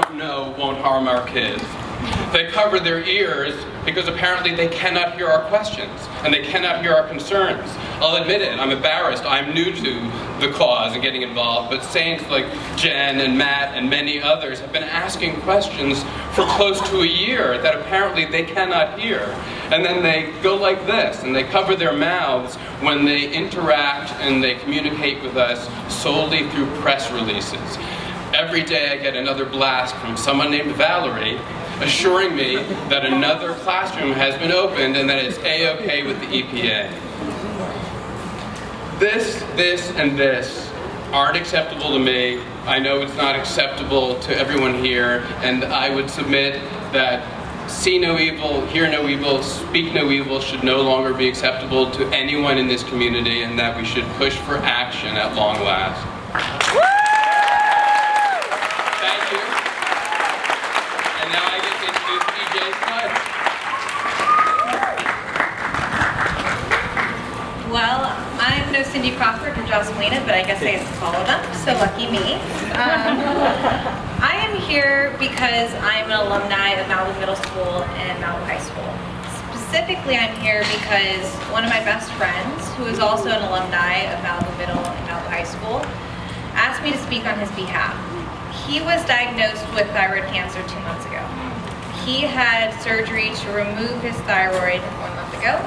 don't know won't harm our kids. They cover their ears because apparently they cannot hear our questions and they cannot hear our concerns. I'll admit it, I'm embarrassed. I'm new to the cause and getting involved, but saints like Jen and Matt and many others have been asking questions for close to a year that apparently they cannot hear. And then they go like this, and they cover their mouths when they interact and they communicate with us solely through press releases. Every day I get another blast from someone named Valerie assuring me that another classroom has been opened and that it's A-OK with the EPA. This, and this aren't acceptable to me. I know it's not acceptable to everyone here, and I would submit that see no evil, hear no evil, speak no evil should no longer be acceptable to anyone in this community, and that we should push for action at long last. Thank you. And now I get to introduce EJ's slides. Well, I'm no Cindy Crawford or Jocelina, but I guess I have to follow them, so lucky me. I am here because I'm an alumni of Malibu Middle School and Malibu High School. Specifically, I'm here because one of my best friends, who is also an alumni of Malibu Middle and Malibu High School, asked me to speak on his behalf. He was diagnosed with thyroid cancer 2 months ago. He had surgery to remove his thyroid 1 month ago.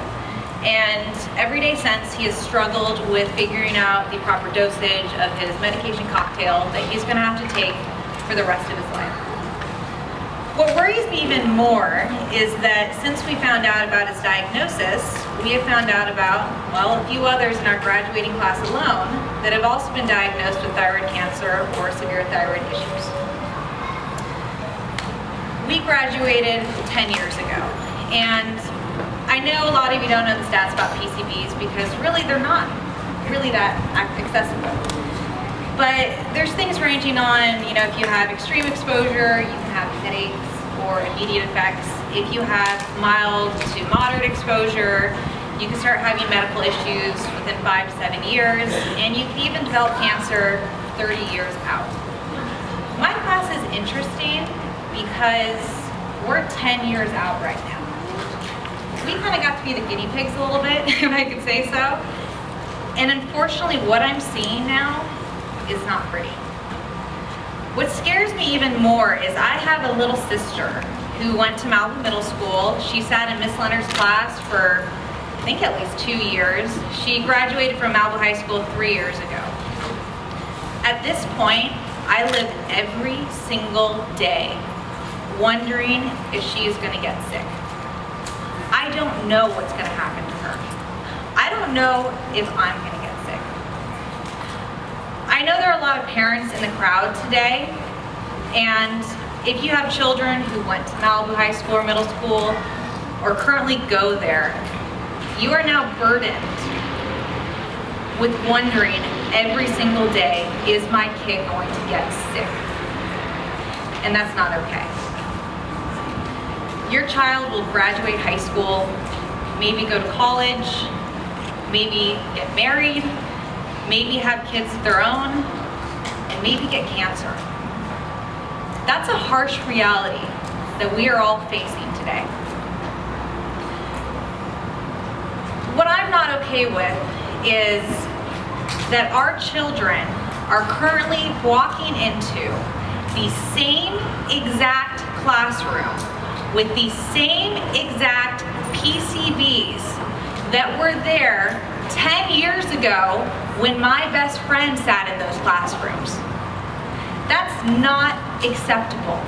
And every day since, he has struggled with figuring out the proper dosage of his medication cocktail that he's going to have to take for the rest of his life. What worries me even more is that since we found out about his diagnosis, we have found out about, well, a few others in our graduating class alone that have also been diagnosed with thyroid cancer or severe thyroid issues. We graduated 10 years ago, and I know a lot of you don't know the stats about PCBs because really they're not really that accessible. But there's things ranging on, you know, if you have extreme exposure, you can have headaches or immediate effects. If you have mild to moderate exposure, you can start having medical issues within 5 to 7 years, and you can even develop cancer 30 years out. My class is interesting because we're 10 years out right now. We kind of got to be the guinea pigs a little bit, if I could say so. And unfortunately, what I'm seeing now is not pretty. What scares me even more is I have a little sister who went to Malibu Middle School. She sat in Miss Leonard's class for, I think, at least 2 years. She graduated from Malibu High School 3 years ago. At this point, I live every single day wondering if she is going to get sick. I don't know what's going to happen to her. I don't know if I'm going to get sick. I know there are a lot of parents in the crowd today, and if you have children who went to Malibu High School or middle school or currently go there, you are now burdened with wondering every single day, is my kid going to get sick? And that's not okay. Your child will graduate high school, maybe go to college, maybe get married, maybe have kids of their own, and maybe get cancer. That's a harsh reality that we are all facing today. What I'm not okay with is that our children are currently walking into the same exact classroom with the same exact PCBs that were there 10 years ago when my best friend sat in those classrooms. That's not acceptable.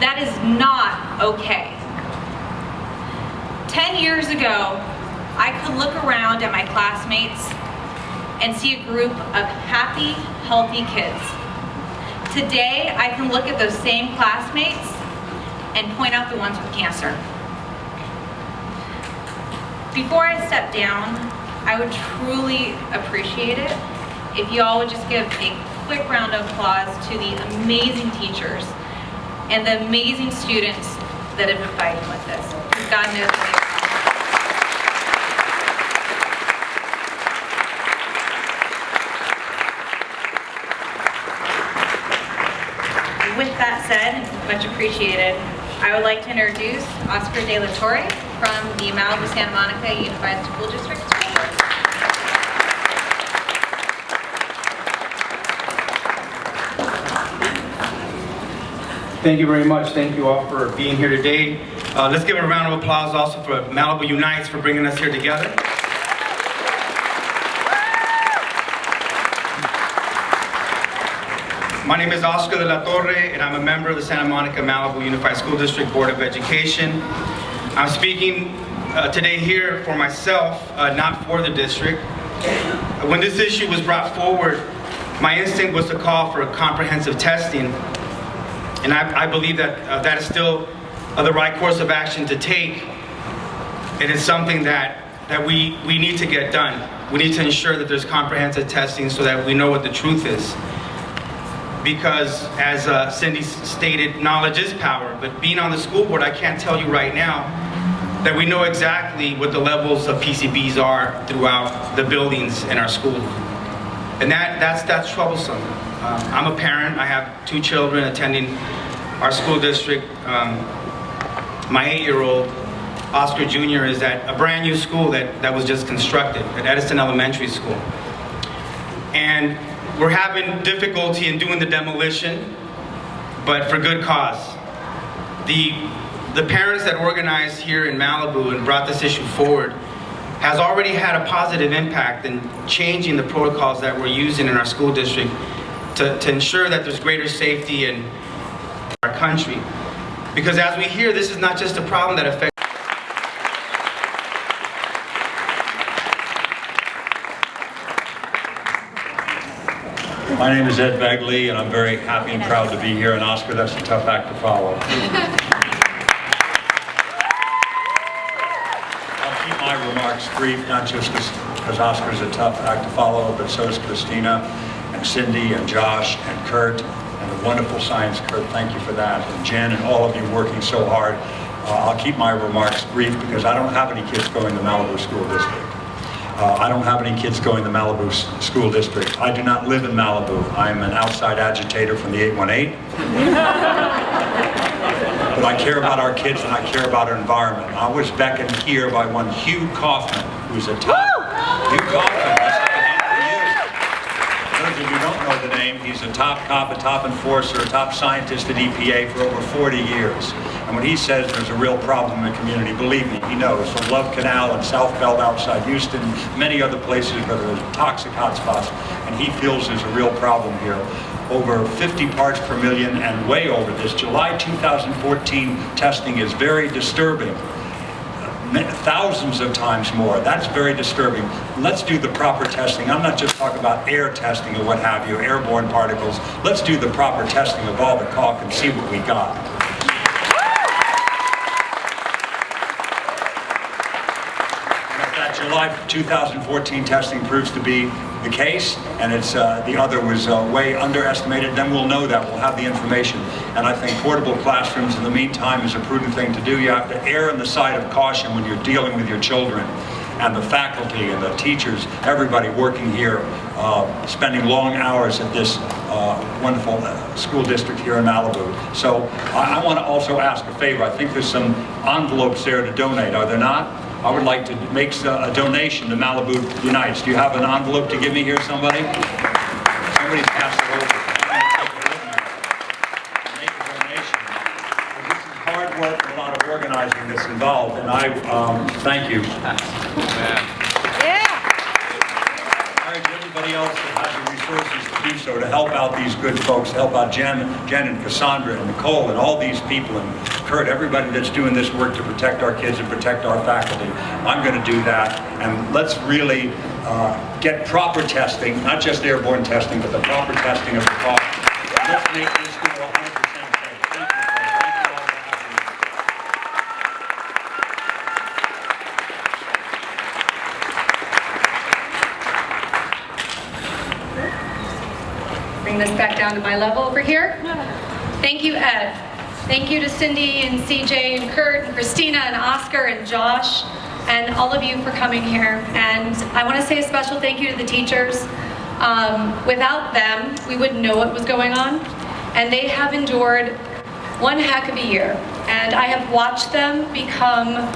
That is not okay. 10 years ago, I could look around at my classmates and see a group of happy, healthy kids. Today, I can look at those same classmates and point out the ones with cancer. Before I step down, I would truly appreciate it if you all would just give a quick round of applause to the amazing teachers and the amazing students that have been fighting with this. God knows they are. With that said, much appreciated, I would like to introduce Oscar De La Torre from the Malibu Santa Monica Unified School District School Board. Thank you very much. Thank you all for being here today. Let's give a round of applause also for Malibu Unites for bringing us here together. My name is Oscar De La Torre, and I'm a member of the Santa Monica Malibu Unified School District Board of Education. I'm speaking today here for myself, not for the district. When this issue was brought forward, my instinct was to call for comprehensive testing. And I believe that that is still the right course of action to take. It is something that we need to get done. We need to ensure that there's comprehensive testing so that we know what the truth is. Because as Cindy stated, knowledge is power. But being on the school board, I can't tell you right now that we know exactly what the levels of PCBs are throughout the buildings in our school. And that's troublesome. I'm a parent. I have 2 children attending our school district. My 8-year-old, Oscar Jr., is at a brand new school that was just constructed, at Edison Elementary School. And we're having difficulty in doing the demolition, but for good cause. The parents that organized here in Malibu and brought this issue forward has already had a positive impact in changing the protocols that we're using in our school district to ensure that there's greater safety in our country. Because as we hear, this is not just a problem that affects My name is Ed Begley, and I'm very happy and proud to be here. And Oscar, that's a tough act to follow. I'll keep my remarks brief, not just because Oscar's a tough act to follow, but so is Christina, and Cindy, and Josh, and Kurt, and the wonderful science Kurt. Thank you for that. And Jen, and all of you working so hard. I'll keep my remarks brief because I don't have any kids going to Malibu School District. I don't have any kids going to Malibu School District. I do not live in Malibu. I'm an outside agitator from the 818. But I care about our kids and I care about our environment. I was beckoned here by one Hugh Kaufman, who's a top... Hugh Kaufman, let's have a hand for you. Those of you who don't know the name, he's a top cop, a top enforcer, a top scientist at EPA for over 40 years. And when he says there's a real problem in the community, believe me, he knows. From Love Canal and South Bend outside Houston, many other places where there are toxic hotspots, and he feels there's a real problem here. Over 50 parts per million and way over this. July 2014 testing is very disturbing. Thousands of times more. That's very disturbing. Let's do the proper testing. I'm not just talking about air testing or what have you, airborne particles. Let's do the proper testing of all the caulk and see what we got. July 2014 testing proves to be the case, and it's the other was way underestimated, then we'll know that. We'll have the information. And I think portable classrooms in the meantime is a prudent thing to do. You have to err on the side of caution when you're dealing with your children. And the faculty and the teachers, everybody working here, spending long hours at this wonderful school district here in Malibu. So I want to also ask a favor. I think there's some envelopes there to donate, are there not? I would like to make a donation to Malibu Unites. Do you have an envelope to give me here, somebody? Somebody's passed it over. I'm going to take it with me and make a donation. This is hard work and a lot of organizing that's involved, and I thank you. I urge everybody else that has the resources to do so to help out these good folks, to help out Jen and Cassandra and Nicole and all these people and Kurt, everybody that's doing this work to protect our kids and protect our faculty. I'm going to do that, and let's really get proper testing, not just airborne testing, but the proper testing of the caulk. Let's make this school 100% safe. Thank you, folks. Thank you all for having me. Bring this back down to my level over here. Thank you, Ed. Thank you to Cindy and CJ and Kurt and Christina and Oscar and Josh and all of you for coming here. And I want to say a special thank you to the teachers. Without them, we wouldn't know what was going on. And they have endured one heck of a year. And I have watched them become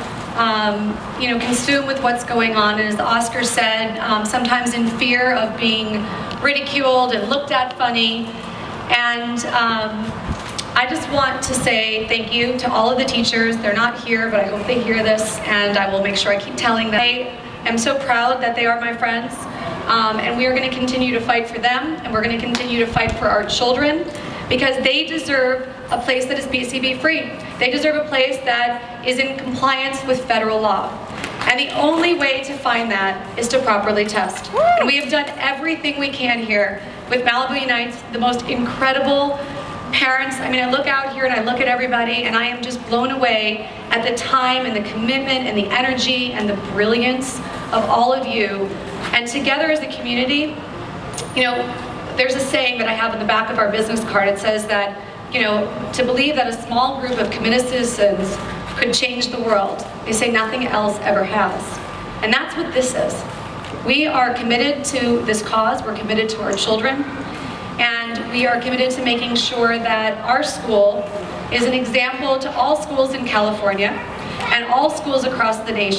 consumed with what's going on. And as the Oscar said, sometimes in fear of being ridiculed and looked at funny. And I just want to say thank you to all of the teachers. They're not here, but I hope they hear this, and I will make sure I keep telling them. I am so proud that they are my friends, and we are going to continue to fight for them, and we're going to continue to fight for our children, because they deserve a place that is PCB-free. They deserve a place that is in compliance with federal law. And the only way to find that is to properly test. And we have done everything we can here with Malibu Unites, the most incredible parents. I mean, I look out here and I look at everybody and I am just blown away at the time and the commitment and the energy and the brilliance of all of you. And together as a community, there's a saying that I have in the back of our business card. It says that, to believe that a small group of committed citizens could change the world, they say nothing else ever has. And that's what this is. We are committed to this cause, we're committed to our children, and we are committed to making sure that our school is an example to all schools in California and all schools across the nation.